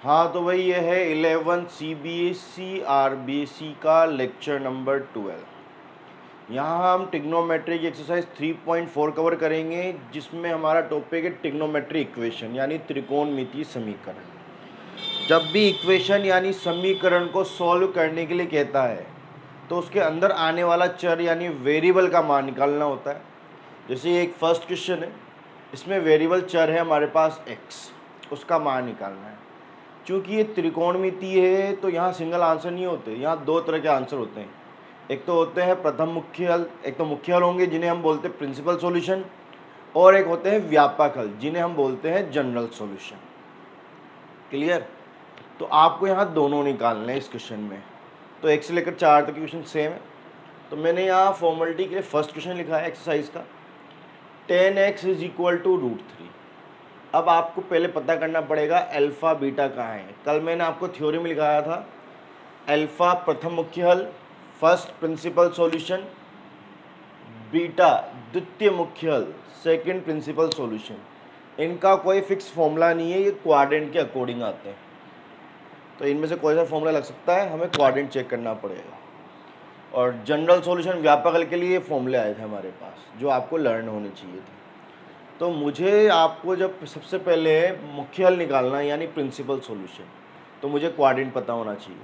हाँ तो भाई ये है 11 CBSE RBC का लेक्चर नंबर 12। यहाँ हम टिग्नोमेट्री की एक्सरसाइज 3.4 कवर करेंगे, जिसमें हमारा टॉपिक है टिग्नोमेट्री इक्वेशन यानी त्रिकोणमितीय समीकरण। जब भी इक्वेशन यानी समीकरण को सॉल्व करने के लिए कहता है तो उसके अंदर आने वाला चर यानी वेरिएबल का मान निकालना होता है। जैसे ये एक फर्स्ट क्वेश्चन है, इसमें वेरिएबल चर है हमारे पास x, उसका मान निकालना है। चूँकि ये त्रिकोणमितीय है तो यहाँ सिंगल आंसर नहीं होते, यहाँ दो तरह के आंसर होते हैं। एक तो होते हैं प्रथम मुख्य हल, एक तो मुख्य हल होंगे जिन्हें हम बोलते हैं प्रिंसिपल सॉल्यूशन, और एक होते हैं व्यापक हल जिन्हें हम बोलते हैं जनरल सॉल्यूशन। क्लियर? तो आपको यहाँ दोनों निकालने हैं इस क्वेश्चन में। तो 1 से लेकर 4 तक क्वेश्चन सेम है। तो मैंने यहाँ फॉर्मेलिटी के लिए फर्स्ट क्वेश्चन लिखा है एक्सरसाइज का, 10x = √3। अब आपको पहले पता करना पड़ेगा अल्फ़ा बीटा कहाँ है। कल मैंने आपको थ्योरी में लिखाया था अल्फ़ा प्रथम मुख्य हल, फर्स्ट प्रिंसिपल सॉल्यूशन, बीटा द्वितीय मुख्य हल, सेकंड प्रिंसिपल सॉल्यूशन। इनका कोई फिक्स फॉर्मूला नहीं है, ये क्वाड्रेंट के अकॉर्डिंग आते हैं। तो इनमें से कोई सा फॉर्मूला लग सकता है, हमें क्वाड्रेंट चेक करना पड़ेगा। और जनरल सॉल्यूशन व्यापक हल के लिए फॉर्मूले आए थे हमारे पास जो आपको लर्न होने चाहिए थे। तो मुझे आपको जब सबसे पहले मुख्य हल निकालना है यानी प्रिंसिपल सॉल्यूशन, तो मुझे क्वाड्रेंट पता होना चाहिए।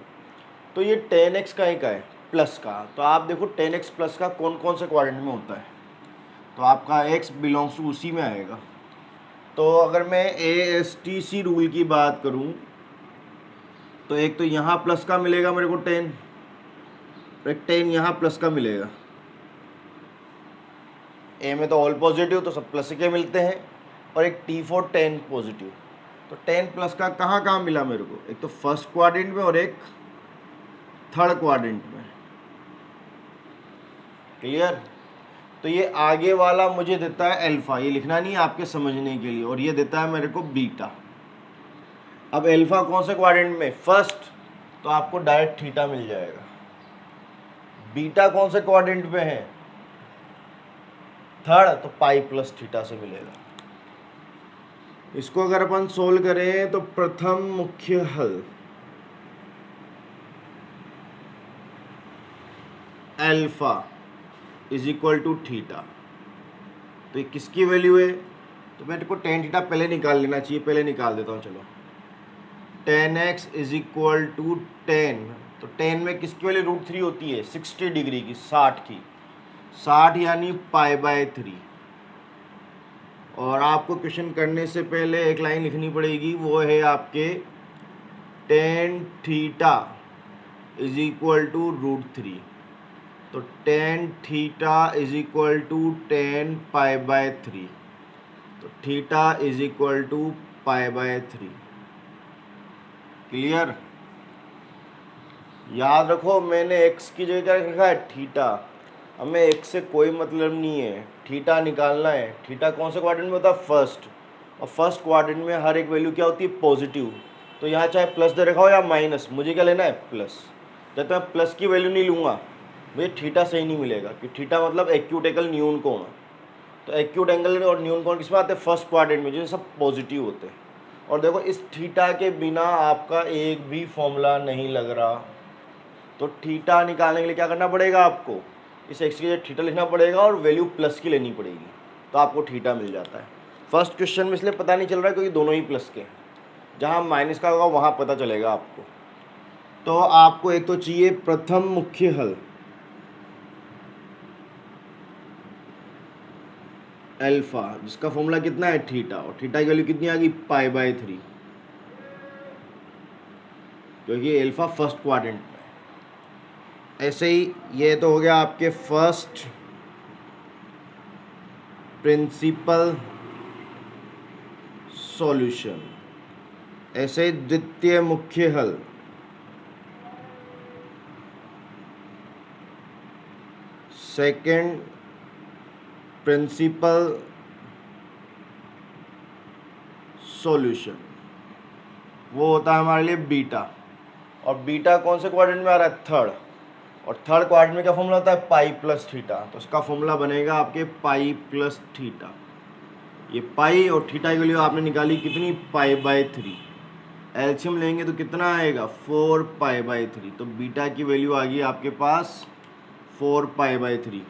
तो ये 10x का ही का है प्लस का, तो आप देखो 10x प्लस का कौन कौन से क्वाड्रेंट में होता है, तो आपका x बिलोंग्स टू उसी में आएगा। तो अगर मैं ASTC रूल की बात करूं तो एक तो यहाँ प्लस का मिलेगा मेरे को 10, एक 10 यहाँ प्लस का मिलेगा। ए में तो ऑल पॉजिटिव तो सब प्लस के मिलते हैं, और एक T4 10 पॉजिटिव। तो 10 प्लस का कहाँ कहाँ मिला मेरे को, एक तो फर्स्ट क्वाड्रेंट में और एक थर्ड क्वाड्रेंट में। क्लियर? तो ये आगे वाला मुझे देता है अल्फा, ये लिखना नहीं है आपके समझने के लिए, और ये देता है मेरे को बीटा। अब अल्फा कौन से क्वाड्रेंट में, फर्स्ट, तो आपको डायरेक्ट थीटा मिल जाएगा। बीटा कौन से क्वाड्रेंट में है, थर्ड, तो पाई प्लस थीटा से मिलेगा। इसको अगर अपन सोल्व करें तो प्रथम मुख्य हल अल्फा = थीटा, तो ये किसकी वैल्यू है, तो मेरे को टेन थीटा पहले निकाल लेना चाहिए, पहले निकाल देता हूँ। चलो 10x = 10, तो 10 में किसकी वैल्यू √3 होती है, 60 डिग्री की, 60 की, 60 यानी π/3। और आपको क्वेश्चन करने से पहले एक लाइन लिखनी पड़ेगी, वो है आपके tan थीटा = √3। तो tan थीटा = 10 π/3, तो थीटा = π/3। क्लियर? याद रखो मैंने x की जगह क्या लिखा है, थीटा। हमें x से कोई मतलब नहीं है, थीटा निकालना है। थीटा कौन से क्वाड्रेंट में होता है, फर्स्ट, और फर्स्ट क्वाड्रेंट में हर एक वैल्यू क्या होती है, पॉजिटिव। तो यहाँ चाहे प्लस दे रखा हो या माइनस, मुझे क्या लेना है, प्लस। जब तक मैं प्लस की वैल्यू नहीं लूँगा मुझे थीटा सही नहीं मिलेगा, क्योंकि थीटा मतलब एक्यूट एंगल न्यून कोण। तो एक्यूट एंगल और न्यून कोण किस में आते हैं, फर्स्ट क्वाड्रेंट में, जो सब पॉजिटिव होते हैं। और देखो इस थीटा के बिना आपका एक भी फॉर्मूला नहीं लग रहा, तो थीटा निकालने के लिए क्या करना पड़ेगा आपको, इस एक्स की जगह थीटा लिखना पड़ेगा और वैल्यू प्लस की लेनी पड़ेगी, तो आपको थीटा मिल जाता है। फर्स्ट क्वेश्चन में इसलिए पता नहीं चल रहा है क्योंकि दोनों ही प्लस के हैं, जहाँ माइनस का होगा वहाँ पता चलेगा आपको। तो आपको एक तो चाहिए प्रथम मुख्य हल अल्फा, जिसका फॉर्मूला कितना है, थीटा, और थीटा की वैल्यू कितनी आ गई, π/3, क्योंकि अल्फा फर्स्ट क्वाड्रेंट में। ऐसे ही ये तो हो गया आपके फर्स्ट प्रिंसिपल सॉल्यूशन। ऐसे ही द्वितीय मुख्य हल, सेकंड प्रिंसिपल सॉल्यूशन, वो होता है हमारे लिए बीटा। और बीटा कौन से क्वाड्रेंट में आ रहा है, थर्ड, और थर्ड क्वाड्रेंट में क्या फॉर्मूला होता है, पाई प्लस थीटा। तो इसका फॉर्मूला बनेगा आपके पाई प्लस थीटा। ये पाई और थीटा की वैल्यू आपने निकाली कितनी, π/3। एलसीएम लेंगे तो कितना आएगा 4π/3। तो बीटा की वैल्यू आ गई आपके पास 4π/3।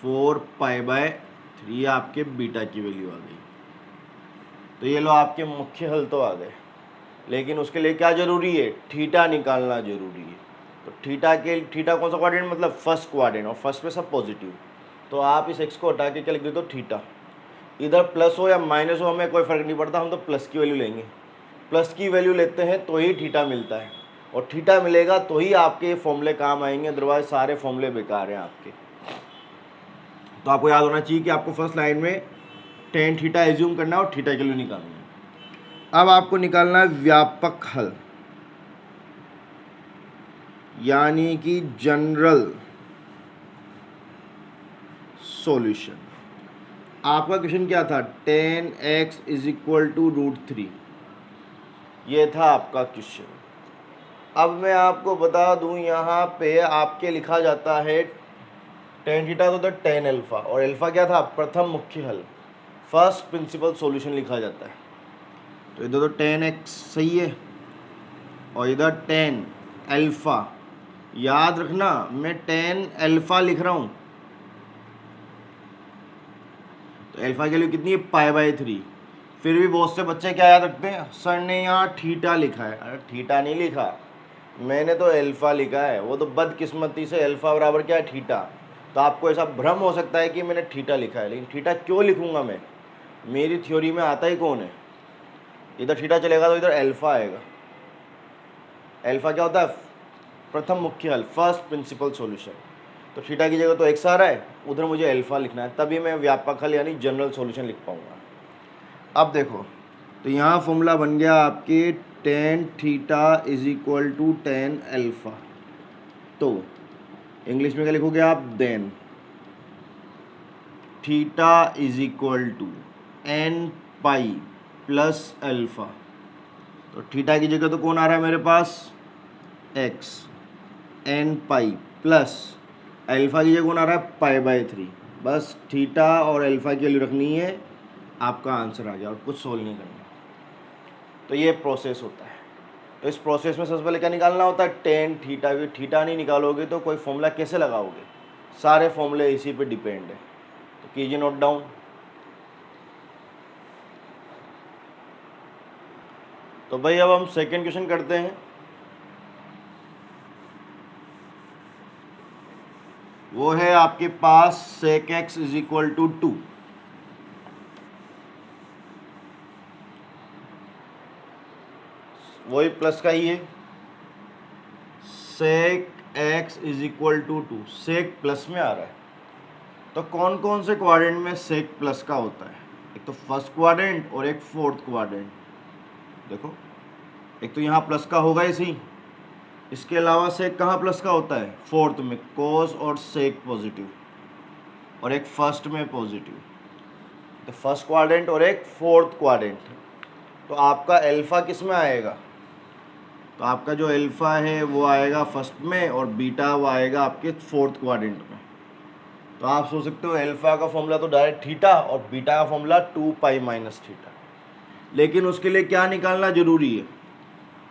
4π/3 आपके बीटा की वैल्यू आ गई। तो ये लो आपके मुख्य हल तो आ गए, लेकिन उसके लिए क्या जरूरी है, थीटा निकालना जरूरी है। तो थीटा कौन सा क्वाड्रेंट, मतलब फर्स्ट क्वाड्रेंट, और फर्स्ट में सब पॉजिटिव। तो आप इस एक्स को हटा के क्या लिख देते हो, थीटा। इधर प्लस हो या माइनस हो हमें कोई फ़र्क नहीं पड़ता, हम तो प्लस की वैल्यू लेंगे। प्लस की वैल्यू लेते हैं तो ही थीटा मिलता है, और थीटा मिलेगा तो ही आपके फॉर्मूले काम आएंगे, अदरवाइज सारे फॉर्मूले बेकार हैं आपके। तो आपको याद होना चाहिए कि आपको फर्स्ट लाइन में टेन थीटा एज्यूम करना है और थीटा की वैल्यू निकालनी है। अब आपको निकालना है व्यापक हल, यानी कि जनरल सॉल्यूशन। आपका क्वेश्चन क्या था, 10x = √3, ये था आपका क्वेश्चन। अब मैं आपको बता दूं, यहाँ पे आपके लिखा जाता है टेन थीटा तो टेन अल्फा, और अल्फा क्या था, प्रथम मुख्य हल, फर्स्ट प्रिंसिपल सॉल्यूशन लिखा जाता है। तो इधर तो 10x सही है और इधर 10 अल्फा। याद रखना मैं 10 अल्फा लिख रहा हूँ, तो अल्फा की वैल्यू कितनी है, π/3। फिर भी बहुत से बच्चे क्या याद रखते हैं, सर ने यहाँ थीटा लिखा है। अरे थीटा नहीं लिखा, मैंने तो अल्फा लिखा है। वो तो बदकिस्मती से अल्फा बराबर क्या है, थीटा। तो आपको ऐसा भ्रम हो सकता है कि मैंने थीटा लिखा है, लेकिन थीटा क्यों लिखूंगा मैं, मेरी थ्योरी में आता ही कौन है, इधर थीटा चलेगा तो इधर अल्फा आएगा। अल्फा क्या होता है, प्रथम मुख्य हल, फर्स्ट प्रिंसिपल सॉल्यूशन। तो थीटा की जगह तो एक्स आ रहा है, उधर मुझे अल्फा लिखना है, तभी मैं व्यापक हल यानी जनरल सॉल्यूशन लिख पाऊंगा। अब देखो, तो यहाँ फॉर्मूला बन गया आपके टेन थीटा = टेन अल्फा। तो इंग्लिश में क्या लिखोगे आप, देन थीटा = n π + अल्फा। तो थीटा की जगह तो कौन आ रहा है मेरे पास, x, n π प्लस अल्फा की जगह कौन आ रहा है, π/3। बस थीटा और अल्फा की वैल्यू रखनी है, आपका आंसर आ गया, और कुछ सोल्व नहीं करना। तो ये प्रोसेस होता है। तो इस प्रोसेस में सबसे पहले क्या निकालना होता है, टेन थीटा। थीटा नहीं निकालोगे तो कोई फॉर्मूला कैसे लगाओगे, सारे फॉर्मूले इसी पे डिपेंड है। तो कीजिए नोट डाउन। तो भाई अब हम सेकेंड क्वेश्चन करते हैं। वो है आपके पास sec x = 2। वही प्लस का ही है, sec x = 2, sec प्लस में आ रहा है। तो कौन कौन से क्वाड्रेंट में sec प्लस का होता है, एक तो फर्स्ट क्वाड्रेंट और एक फोर्थ क्वाड्रेंट। देखो एक तो यहाँ प्लस का होगा इसी, इसके अलावा sec कहाँ प्लस का होता है, फोर्थ में, cos और sec पॉजिटिव, और एक फर्स्ट में पॉजिटिव। तो फर्स्ट क्वाड्रेंट और एक फोर्थ क्वाड्रेंट। तो आपका अल्फा किस में आएगा, तो आपका जो अल्फा है वो आएगा फर्स्ट में, और बीटा वो आएगा आपके फोर्थ क्वाड्रेंट में। तो आप सोच सकते हो अल्फा का फॉर्मूला तो डायरेक्ट थीटा, और बीटा का फॉर्मूला 2π - थीटा। लेकिन उसके लिए क्या निकालना जरूरी है,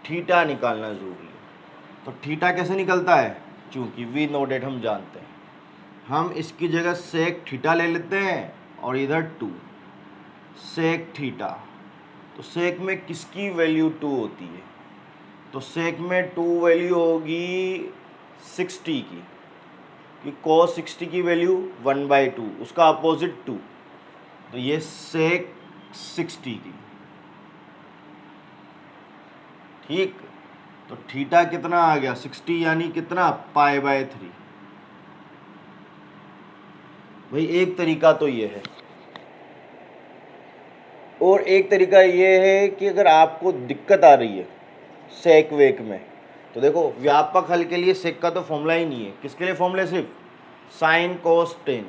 थीटा निकालना जरूरी है। तो थीटा कैसे निकलता है, चूंकि वी नो डेट हम जानते हैं, हम इसकी जगह सेक थीटा ले लेते हैं, और इधर 2 सेक थीटा। तो सेक में किसकी वैल्यू 2 होती है, तो सेक में 2 वैल्यू होगी 60 की, कि cos 60 की वैल्यू 1/2, उसका अपोजिट 2। तो ये सेक 60 की, ठीक। तो थीटा कितना आ गया, 60, यानी कितना, π/3। भाई एक तरीका तो ये है, और एक तरीका ये है कि अगर आपको दिक्कत आ रही है सेक वेक में, तो देखो व्यापक हल के लिए सेक का तो फॉर्मूला ही नहीं है, किसके लिए फॉर्मूला, सिर्फ साइन कोस टेन।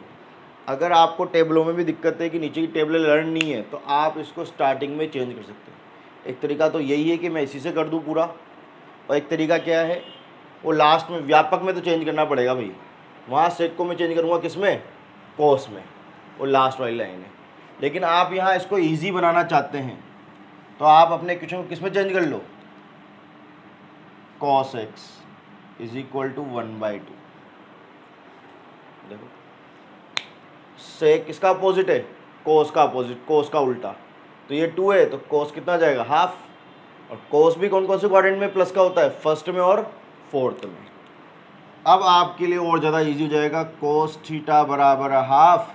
अगर आपको टेबलों में भी दिक्कत है कि नीचे की टेबलें लर्न नहीं है, तो आप इसको स्टार्टिंग में चेंज कर सकते हैं। एक तरीका तो यही है कि मैं इसी से कर दूं पूरा, और एक तरीका क्या है, वो लास्ट में, व्यापक में तो चेंज करना पड़ेगा भाई, वहाँ सेक को मैं चेंज करूँगा किस में, कोस में, वो लास्ट वाली लाइन है। लेकिन आप यहाँ इसको ईजी बनाना चाहते हैं, तो आप अपने क्वेश्चन को किस में चेंज कर लो, cos x is equal to 1/2। देखो sec किसका अपोजिट है, cos का अपोजिट, cos का उल्टा, तो ये 2 है तो cos कितना जाएगा, हाफ। और cos भी कौन कौन से क्वाड्रेंट में प्लस का होता है, फर्स्ट में और फोर्थ में। अब आपके लिए और ज़्यादा इजी हो जाएगा, cos थीटा बराबर हाफ,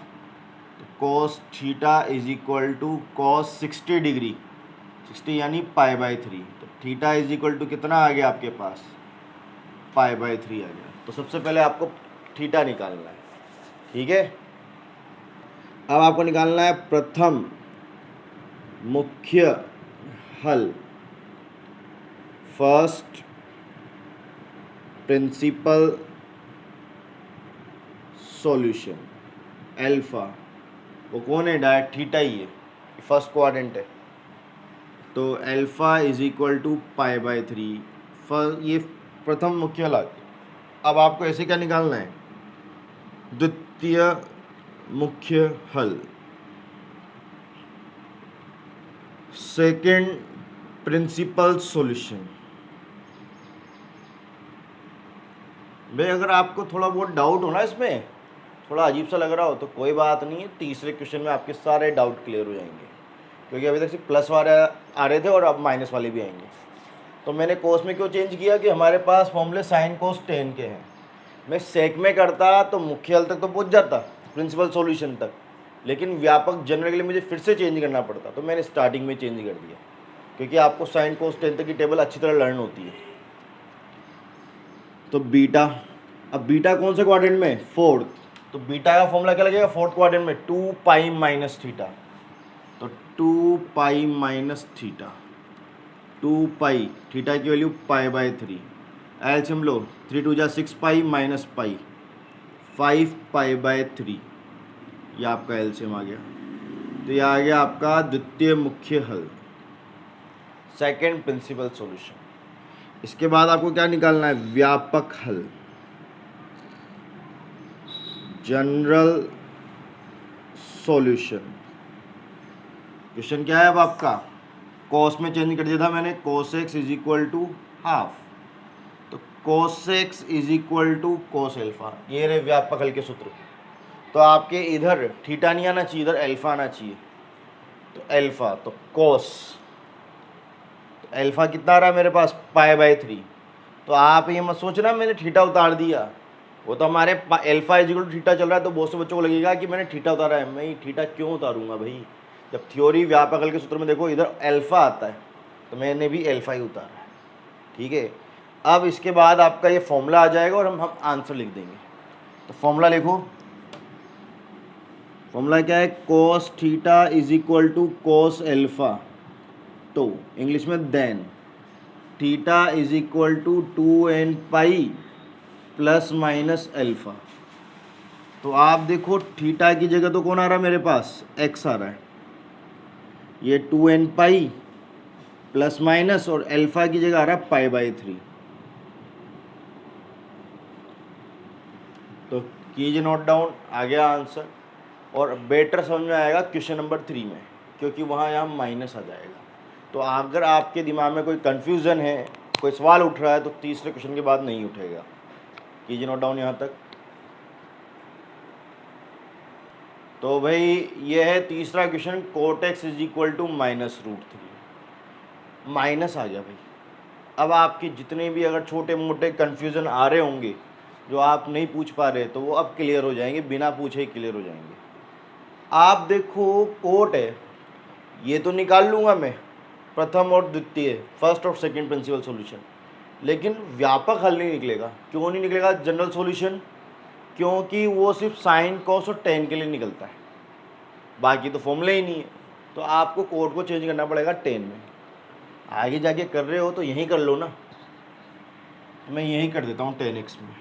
तो cos theta is equal to cos 60 degree, 60 यानी π/3, तो थीटा इज इक्वल टू कितना आ गया आपके पास, π/3 आ गया। तो सबसे पहले आपको थीटा निकालना है, ठीक है। अब आपको निकालना है प्रथम मुख्य हल, फर्स्ट प्रिंसिपल सॉल्यूशन, अल्फा, वो कौन है, डायरेक्ट थीटा ही है, फर्स्ट क्वाड्रेंट है, तो अल्फा इज इक्वल टू π/3, ये प्रथम मुख्य हल। अब आपको ऐसे क्या निकालना है, द्वितीय मुख्य हल, सेकेंड प्रिंसिपल सॉल्यूशन। भाई अगर आपको थोड़ा बहुत डाउट हो ना, इसमें थोड़ा अजीब सा लग रहा हो तो कोई बात नहीं है, तीसरे क्वेश्चन में आपके सारे डाउट क्लियर हो जाएंगे, क्योंकि अभी तक सिर्फ प्लस वाले आ रहे थे और अब माइनस वाले भी आएंगे। तो मैंने कोस में क्यों चेंज किया कि हमारे पास फॉर्मूले साइन कोस टेन के हैं। मैं सेक में करता तो मुख्य हल तक तो पहुंच जाता, प्रिंसिपल सॉल्यूशन तक, लेकिन व्यापक जनरल के लिए मुझे फिर से चेंज करना पड़ता, तो मैंने स्टार्टिंग में चेंज कर दिया, क्योंकि आपको साइन कोस टेन तक की टेबल अच्छी तरह लर्न होती है। तो बीटा, अब बीटा कौन से क्वाड्रेंट में, फोर्थ, तो बीटा का फॉर्मूला क्या लगेगा फोर्थ क्वाड्रेंट में, 2π माइनस थीटा, तो 2π माइनस थीटा, 2π, थीटा की वैल्यू π/3, एलसीएम लो, 3 2 जा 6π माइनस पाई, 5π/3, ये आपका एलसीएम आ गया। तो ये आ गया आपका द्वितीय मुख्य हल, सेकेंड प्रिंसिपल सॉल्यूशन। इसके बाद आपको क्या निकालना है, व्यापक हल, जनरल सॉल्यूशन। क्वेश्चन क्या है अब आपका, कॉस में चेंज कर दिया था मैंने, cos x is equal to half, तो cos x is equal to cos alpha, ये रहे व्यापक हल के सूत्र। तो आपके इधर थीटा नहीं आना चाहिए, इधर अल्फा आना चाहिए, तो अल्फा, तो cos, तो अल्फा कितना आ रहा है मेरे पास, π/3। तो आप ये मत सोचना मैंने थीटा उतार दिया, वो तो हमारे alpha is equal to theta चल रहा है, तो बहुत से बच्चों को लगेगा कि मैंने थीटा उतारा है। मैं थीटा क्यों उतारूंगा भाई, जब थ्योरी व्यापक हल के सूत्र में देखो इधर अल्फा आता है, तो मैंने भी अल्फा ही उतारा है, ठीक है। अब इसके बाद आपका ये फॉर्मूला आ जाएगा और हम आंसर लिख देंगे। तो फॉर्मूला लिखो, फॉर्मूला क्या है, cos theta is equal to cos alpha, तो इंग्लिश में then theta is equal to 2nπ plus minus alpha. तो आप देखो थीटा की जगह तो कौन आ रहा है मेरे पास, x आ रहा है, ये 2nπ प्लस माइनस, और अल्फा की जगह आ रहा है π/3। तो कीजिए नोट डाउन, आ गया आंसर, और बेटर समझ में आएगा क्वेश्चन नंबर 3 में, क्योंकि वहाँ यहाँ माइनस आ जाएगा। तो अगर आपके दिमाग में कोई कन्फ्यूज़न है, कोई सवाल उठ रहा है, तो तीसरे क्वेश्चन के बाद नहीं उठेगा। कीजिए नोट डाउन यहाँ तक। तो भाई ये है तीसरा question, cot x is equal to -√3, minus आ गया भाई। अब आपके जितने भी अगर छोटे मोटे कन्फ्यूज़न आ रहे होंगे जो आप नहीं पूछ पा रहे, तो वो अब क्लियर हो जाएंगे, बिना पूछे ही क्लियर हो जाएंगे। आप देखो कोट है, ये तो निकाल लूँगा मैं, प्रथम और द्वितीय, फर्स्ट और सेकंड प्रिंसिपल सॉल्यूशन, लेकिन व्यापक हल नहीं निकलेगा। क्यों नहीं निकलेगा जनरल सॉल्यूशन, क्योंकि वो सिर्फ साइन कॉस और टेन के लिए निकलता है, बाकी तो फॉर्मूला ही नहीं है। तो आपको कोड को चेंज करना पड़ेगा टेन में। आगे जाके कर रहे हो तो यहीं कर लो ना, मैं यहीं कर देता हूँ 10x में।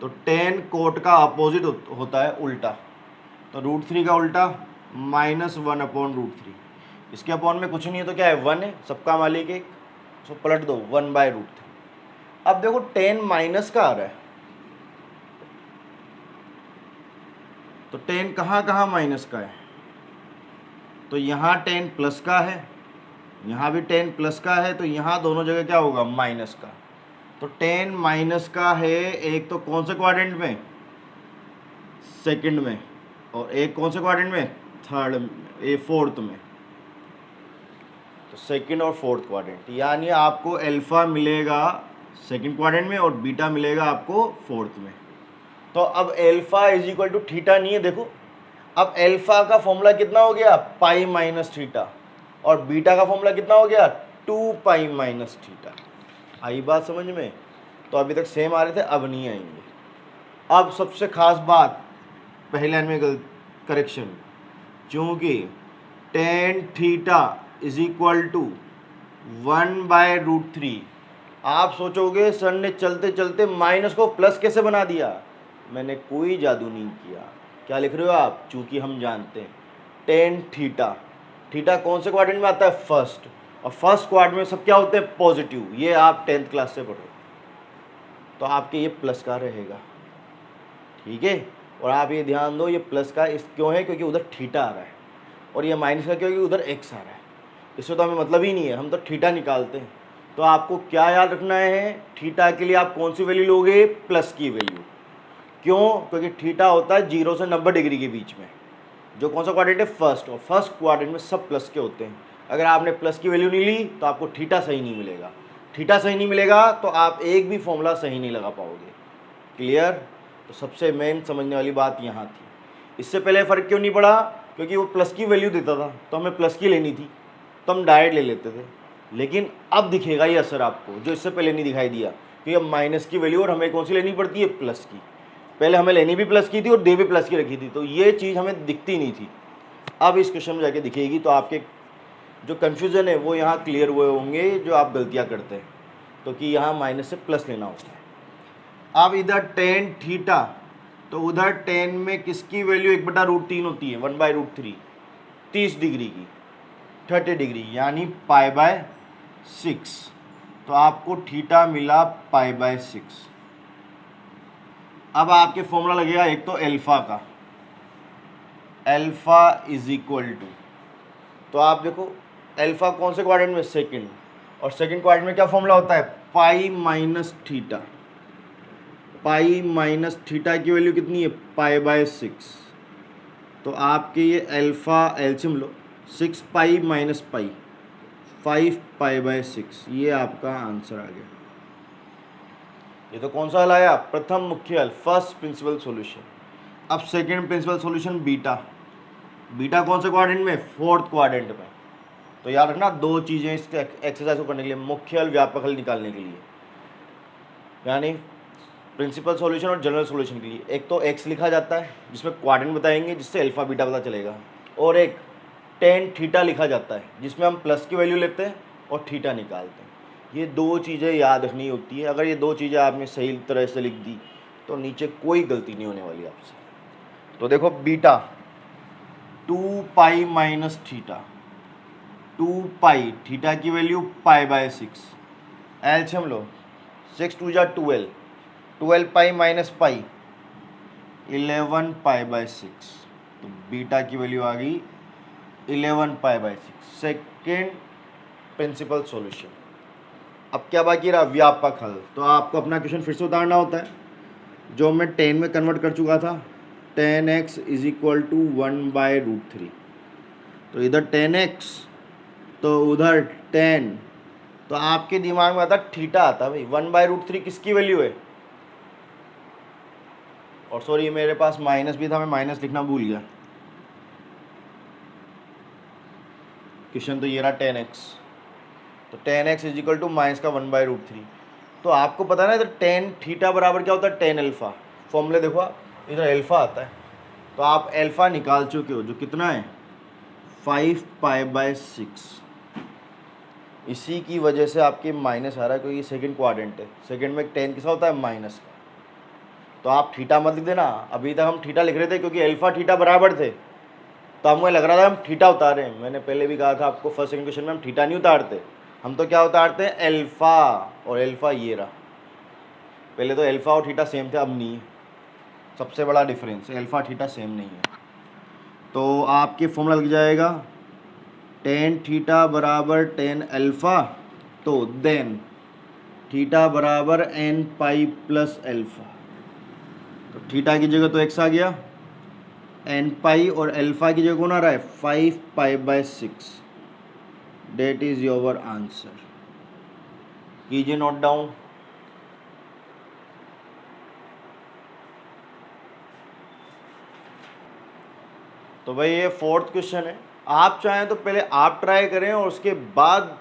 तो 10 कोट का अपोजिट होता है उल्टा, तो √3 का उल्टा -1/√3। इसके अपॉन में कुछ नहीं है तो क्या है, 1 है, सबका मालिक एक, तो पलट दो 1/√3। अब देखो 10 माइनस का आ रहा है, तो 10 कहाँ कहाँ माइनस का है, तो यहाँ 10 प्लस का है, यहाँ भी 10 प्लस का है, तो यहाँ दोनों जगह क्या होगा, माइनस का। तो 10 माइनस का है, एक तो कौन से क्वाड्रेंट में, सेकंड में, और एक कौन से क्वाड्रेंट में, थर्ड, फोर्थ में। तो सेकंड और फोर्थ क्वाड्रेंट, यानी आपको अल्फा मिलेगा सेकंड क्वाड्रेंट में और बीटा मिलेगा आपको फोर्थ में। तो अब alpha is equal to theta नहीं है, देखो अब अल्फा का फॉर्मूला कितना हो गया, पाई माइनस थीटा, और बीटा का फॉर्मूला कितना हो गया, 2 पाई माइनस थीटा। आई बात समझ में? तो अभी तक सेम आ रहे थे, अब नहीं आएंगे। अब सबसे खास बात, पहले लाइन में करेक्शन, क्योंकि tan theta is equal to 1/√3। आप सोचोगे सर ने चलते चलते माइनस को प्लस कैसे बना दिया, मैंने कोई जादू नहीं किया। क्या लिख रहे हो आप, चूंकि हम जानते हैं टेन थीटा, थीटा कौन से क्वाड्रेंट में आता है, फर्स्ट, और फर्स्ट क्वाड्रेंट में सब क्या होते हैं, पॉजिटिव। ये आप 10th क्लास से पढ़ो, तो आपके ये प्लस का रहेगा, ठीक है। और आप ये ध्यान दो, ये प्लस का इस क्यों है, क्योंकि उधर थीटा आ रहा है, और ये माइनस का क्योंकि उधर एक्स आ रहा है। इससे तो हमें मतलब ही नहीं है, हम तो थीटा निकालते हैं। तो आपको क्या याद रखना है, थीटा के लिए आप कौन सी वैल्यू लोगे, प्लस की वैल्यू। क्यों, क्योंकि थीटा होता है 0 से 90 डिग्री के बीच में, जो कौन सा क्वाड्रेंट है, फर्स्ट, और फर्स्ट क्वाड्रेंट में सब प्लस के होते हैं। अगर आपने प्लस की वैल्यू नहीं ली तो आपको थीटा सही नहीं मिलेगा, थीटा सही नहीं मिलेगा तो आप एक भी फॉर्मूला सही नहीं लगा पाओगे। क्लियर? तो सबसे मेन समझने वाली बात यहाँ थी। इससे पहले फ़र्क क्यों नहीं पड़ा, क्योंकि वो प्लस की वैल्यू देता था तो हमें प्लस की लेनी थी, तो हम डायरेक्ट ले लेते थे। लेकिन अब दिखेगा ये असर आपको, जो इससे पहले नहीं दिखाई दिया, क्योंकि अब माइनस की वैल्यू और हमें कौन सी लेनी पड़ती है, प्लस की। पहले हमें लेनी भी प्लस की थी और दे भी प्लस की रखी थी, तो ये चीज़ हमें दिखती नहीं थी। अब इस क्वेश्चन में जाके दिखेगी, तो आपके जो कन्फ्यूज़न है वो यहाँ क्लियर हुए होंगे, जो आप गलतियाँ करते हैं, तो कि यहाँ माइनस से प्लस लेना होता है। अब इधर टेन थीटा, तो उधर टेन में किसकी वैल्यू 1/√3 होती है, 1/√3, 30 डिग्री की, 30 डिग्री, यानी π/6। तो आपको थीटा मिला π/6। अब आपके फॉर्मूला लगेगा एक तो अल्फा का, अल्फा इज इक्वल टू, तो आप देखो अल्फा कौन से क्वाड्रेंट में, सेकंड, और सेकंड क्वाड्रेंट में क्या फॉर्मूला होता है, पाई माइनस थीटा। पाई माइनस थीटा की वैल्यू कितनी है, π/6। तो आपके ये अल्फा एलसीएम लो, 6 पाई माइनस पाई, 5 π/6, ये आपका आंसर आ गया। ये तो कौन सा हल आया, प्रथम मुख्य हल, फर्स्ट प्रिंसिपल सॉल्यूशन। अब second principal solution, beta. Beta कौन से क्वाड्रेंट में, फोर्थ क्वाड्रेंट में। तो याद रखना दो चीज़ें इस एक्सरसाइज को करने के लिए, मुख्य हल, व्यापक हल निकालने के लिए, यानी प्रिंसिपल सॉल्यूशन और जनरल सॉल्यूशन के लिए। एक तो एक्स लिखा जाता है जिसमें क्वाड्रेंट बताएंगे, जिससे अल्फा बीटा पता चलेगा, और एक टेन थीटा लिखा जाता है जिसमें हम प्लस की वैल्यू लेते हैं और थीटा निकालते हैं। ये दो चीज़ें याद रखनी होती है। अगर ये दो चीज़ें आपने सही तरह से लिख दी तो नीचे कोई गलती नहीं होने वाली आपसे। तो देखो बीटा 2 पाई माइनस थीटा, 2 पाई, थीटा की वैल्यू π/6, एलसीएम लो, 6 2 जा 12, 12 पाई माइनस पाई, 11 π/6। तो बीटा की वैल्यू आ गई 11 π/6, सेकेंड प्रिंसिपल सॉल्यूशन। अब क्या बाकी रहा, व्यापक हल। तो आपको अपना क्वेश्चन फिर से उतारना होता है, जो मैं 10 में कन्वर्ट कर चुका था, 10x इज इक्वल टू 1/√3। तो इधर 10x, तो उधर 10, तो आपके दिमाग में आता थीटा आता भाई, 1/√3 किसकी वैल्यू है, और सॉरी मेरे पास माइनस भी था, मैं माइनस लिखना भूल गया। क्वेश्चन तो ये रहा 10x, तो 10x is equal to minus का 1/√3। तो आपको पता है ना, इधर 10 थीटा बराबर क्या होता है, 10 अल्फ़ा। फॉर्मूले देखो आप, इधर अल्फ़ा आता है, तो आप अल्फ़ा निकाल चुके हो, जो कितना है 5 π/6। इसी की वजह से आपके माइनस आ रहा है, क्योंकि सेकंड क्वाड्रेंट है, सेकंड में 10 किसा होता है, माइनस का। तो आप थीटा मत लिख देना, अभी तक हम थीटा लिख रहे थे क्योंकि अल्फ़ा थीटा बराबर थे, तो हमको लग रहा था हम थीटा उतारे हैं। मैंने पहले भी कहा था आपको, फर्स्ट सेकंड क्वेश्चन में हम थीटा नहीं उतारते, हम तो क्या उतारते हैं, अल्फ़ा, और अल्फ़ा ये रहा। पहले तो अल्फ़ा और थीटा सेम थे, अब नहीं है, सबसे बड़ा डिफरेंस, अल्फ़ा थीटा सेम नहीं है। तो आपके फॉर्मूला लग जाएगा टेन थीटा बराबर टेन अल्फ़ा, तो देन थीटा बराबर एन पाई प्लस अल्फ़ा। तो थीटा की जगह तो एक्स आ गया, एन पाई और अल्फ़ा की जगह कौन आ रहा है 5 पाई/6। That is your answer. कीजिए नोट डाउन। तो भाई ये फोर्थ क्वेश्चन है। आप चाहें तो पहले आप ट्राई करें और उसके बाद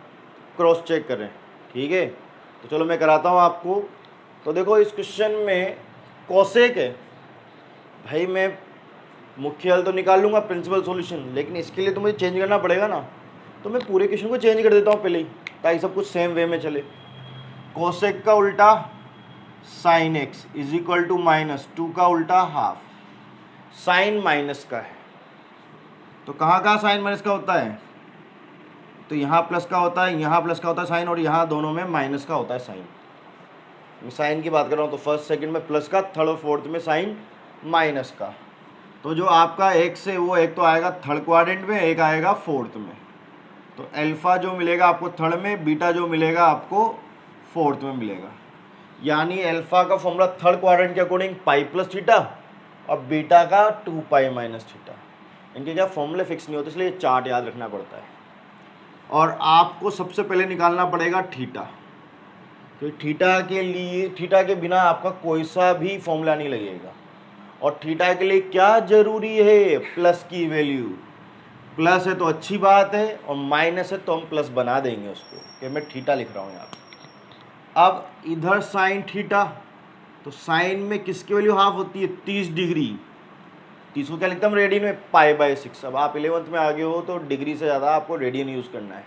क्रॉस चेक करें, ठीक है। तो चलो मैं कराता हूँ आपको। तो देखो इस क्वेश्चन में कोसेक है भाई, मैं मुख्य हल तो निकाल लूँगा प्रिंसिपल सॉल्यूशन, लेकिन इसके लिए तो मुझे चेंज करना पड़ेगा ना। तो मैं पूरे क्वेश्चन को चेंज कर देता हूँ पहले ही, ताकि सब कुछ सेम वे में चले। कोसेक का उल्टा sine X is equal to -2 का उल्टा हाफ। साइन माइनस का है तो कहाँ कहाँ साइन माइनस का होता है, तो यहाँ प्लस का होता है, यहाँ प्लस का होता है साइन, और यहाँ दोनों में माइनस का होता है साइन। मैं साइन की बात कर रहा हूँ तो फर्स्ट सेकंड में प्लस का, थर्ड और फोर्थ में साइन माइनस का। तो जो आपका एक्स है वो एक तो आएगा थर्ड क्वाड्रेंट में, एक आएगा फोर्थ में। तो अल्फ़ा जो मिलेगा आपको थर्ड में, बीटा जो मिलेगा आपको फोर्थ में मिलेगा। यानी अल्फ़ा का फॉर्मूला थर्ड क्वाड्रेंट के अकॉर्डिंग पाई प्लस थीटा, और बीटा का 2 पाई माइनस थीटा। इनके क्या फॉर्मूले फिक्स नहीं होते, इसलिए चार्ट याद रखना पड़ता है। और आपको सबसे पहले निकालना पड़ेगा थीटा, तो थीटा के लिए, थीटा के बिना आपका कोई सा भी फॉर्मूला नहीं लगेगा। और थीटा के लिए क्या जरूरी है, प्लस की वैल्यू। प्लस है तो अच्छी बात है, और माइनस है तो हम प्लस बना देंगे उसको, कि मैं थीटा लिख रहा हूँ यहाँ पे। अब इधर साइन थीटा, तो साइन में किसकी वैल्यू हाफ होती है 30 डिग्री। 30 को क्या लिखता हूँ रेडियन में, पाई/6। अब आप 11th में आगे हो तो डिग्री से ज़्यादा आपको रेडियन यूज़ करना है।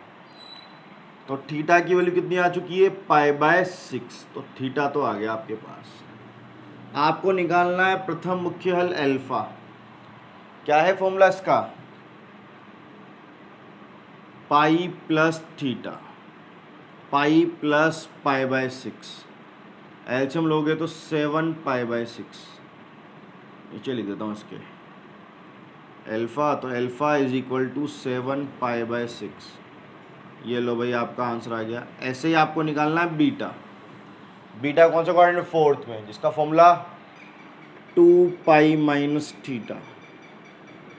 तो थीटा की वैल्यू कितनी आ चुकी है पाई/6। तो थीटा तो आ गया आपके पास। आपको निकालना है प्रथम मुख्य हल अल्फ़ा। क्या है फॉर्मूला इसका, pi plus theta, pi plus पाई/6। एलसीएम लोगे तो 7 पाई/6। नीचे लिख देता हूँ इसके अल्फ़ा, तो अल्फ़ा इज इक्वल टू 7 पाई/6। ये लो भाई आपका आंसर आ गया। ऐसे ही आपको निकालना है बीटा। बीटा कौन सा क्वाड्रेंट, फोर्थ में, जिसका formula 2 pi minus theta,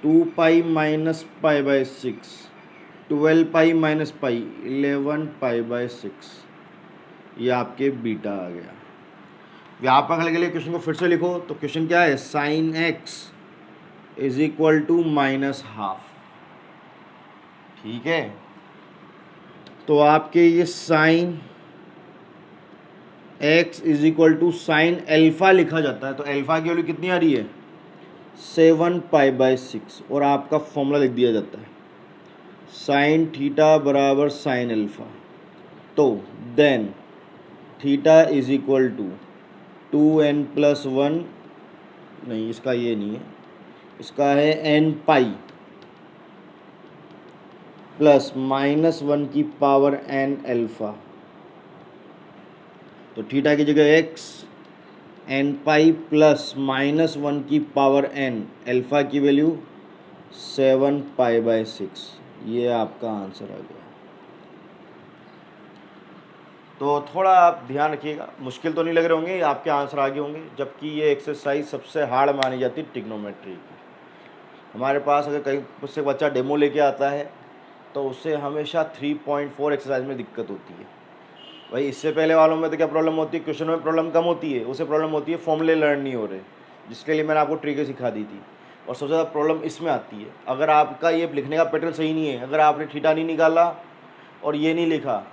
2 pi minus पाई/6, 12 पाई माइनस पाई, 11 पाई/6। ये आपके बीटा आ गया। व्यापक हल के लिए क्वेश्चन को फिर से लिखो। तो क्वेश्चन क्या है, sine X is equal to -12। ठीक है, तो आपके ये sine X is equal to sine alpha लिखा जाता है। तो अल्फ़ा की वैल्यू कितनी आ रही है 7 पाई/6, और आपका फॉर्मूला लिख दिया जाता है साइन थीटा बराबर साइन अल्फ़ा। तो then theta is equal to 2n+1, नहीं इसका ये नहीं है, इसका है n पाई प्लस -1 की पावर n अल्फ़ा। तो थीटा की जगह x, n पाई प्लस -1 की पावर n, अल्फ़ा की वैल्यू 7 पाई/6। ये आपका आंसर आ गया। तो थोड़ा आप ध्यान रखिएगा, मुश्किल तो नहीं लग रहे होंगे, आपके आंसर आगे होंगे। जबकि ये एक्सरसाइज सबसे हार्ड मानी जाती है ट्रिग्नोमेट्री की। हमारे पास अगर कहीं उससे बच्चा डेमो लेके आता है तो उससे हमेशा 3.4 एक्सरसाइज में दिक्कत होती है। भाई इससे पहले वालों में तो क्या प्रॉब्लम होती है, क्वेश्चन में प्रॉब्लम कम होती है, उसे प्रॉब्लम होती है फॉर्मूले लर्न नहीं हो रहे, जिसके लिए मैंने आपको ट्रिक सिखा दी थी। और सबसे ज़्यादा प्रॉब्लम इसमें आती है अगर आपका ये लिखने का पैटर्न सही नहीं है। अगर आपने थीटा नहीं निकाला और ये नहीं लिखा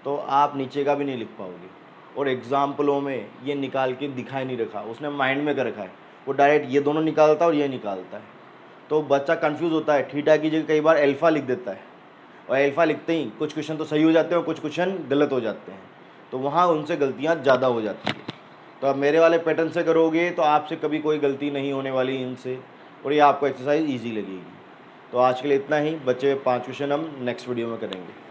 तो आप नीचे का भी नहीं लिख पाओगे। और एग्जाम्पलों में ये निकाल के दिखाई नहीं रखा, उसने माइंड में कर रखा है, वो डायरेक्ट ये दोनों निकालता है और ये निकालता है। तो बच्चा कंफ्यूज होता है, थीटा की जगह कई बार अल्फ़ा लिख देता है, और अल्फ़ा लिखते ही कुछ क्वेश्चन तो सही हो जाते हैं और कुछ क्वेश्चन गलत हो जाते हैं, तो वहाँ उनसे गलतियाँ ज़्यादा हो जाती है। तो आप मेरे वाले पैटर्न से करोगे तो आपसे कभी कोई गलती नहीं होने वाली इनसे, और ये आपको एक्सरसाइज ईजी लगेगी। तो आज के लिए इतना ही, बचे 5 क्वेश्चन हम नेक्स्ट वीडियो में करेंगे।